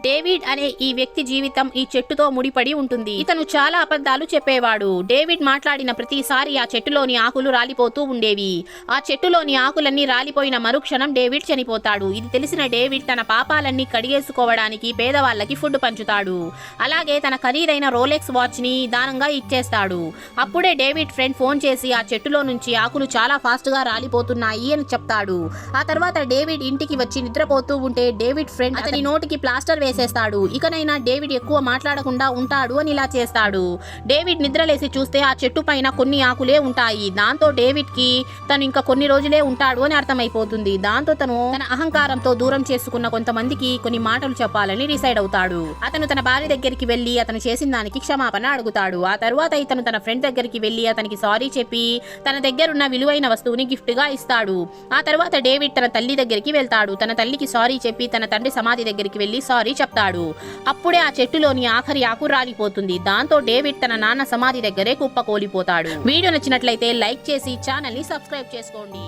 David అనే ఈ వ్యక్తి జీవితం ఈ చెట్టుతో ముడిపడి ఉంటుంది. ఇతను చాలా అబద్ధాలు చెప్పేవాడు. డేవిడ్ మాట్లాడిన ప్రతిసారి ఆ చెట్టులోని ఆకులు రాలిపోతూ ఉండేవి. ఆ చెట్టులోని ఆకులన్నీ రాలిపోయిన మరుక్షణం డేవిడ్ చనిపోతాడు. ఇది తెలిసిన డేవిడ్ తన పాపాలన్నీ కడిగేసుకోవడానికి పేదవాళ్ళకి ఫుడ్ పంచుతాడు. అలాగే తన ఖరీదైన రోలెక్స్ వాచ్ ని దానంగా ఇచ్చేస్తాడు. అప్పుడే డేవిడ్ ఫ్రెండ్ ఫోన్ చేసి ఆ చెట్టులో నుంచి ఆకులు చాలా ఫాస్ట్ గా రాలిపోతున్నాయి అని చెప్తాడు. ఆ తర్వాత డేవిడ్ ఇంటికి వచ్చి నిద్రపోతూ ఉంటే డేవిడ్ ఫ్రెండ్ అతని నోటికి ప్లాస్టర్ వేసేస్తాడు. ఇకనైనా డేవిడ్ ఎక్కువ మాట్లాడకుండా ఉంటాడు అని ఇలా చేస్తాడు. డేవిడ్ నిద్రలేసి చూస్తే ఆ చెట్టు పైన కొన్ని ఆకులే ఉంటాయి. దాంతో డేవిడ్ కి తను ఇంకా కొన్ని రోజులే ఉంటాడు అని అర్థమైపోతుంది. దాంతో తను తన అహంకారంతో దూరం చేసుకున్న కొంతమందికి కొన్ని మాటలు చెప్పాలని డిసైడ్ అవుతాడు. అతను తన భార్య దగ్గరికి వెళ్లి అతను చేసిన దానికి క్షమాపణ అడుగుతాడు. ఆ తర్వాత ఇతను తన ఫ్రెండ్ దగ్గరికి వెళ్లి అతనికి సారీ చెప్పి తన దగ్గరున్న విలువైన వస్తువుని గిఫ్ట్ గా ఇస్తాడు. ఆ తర్వాత డేవిడ్ తన తల్లి దగ్గరికి వెళ్తాడు. తన తల్లికి సారీ చెప్పి తన తండ్రి సమాధి దగ్గరికి వెళ్లి సారీ చెప్తాడు. అప్పుడే ఆ చెట్టులోని ఆఖరి ఆకు రాలిపోతుంది. దాంతో డేవిడ్ తన నాన్న సమాధి దగ్గరే కుప్పకూలిపోతాడు. వీడియో నచ్చినట్లయితే లైక్ చేసి ఛానల్ ని సబ్స్క్రైబ్ చేసుకోండి.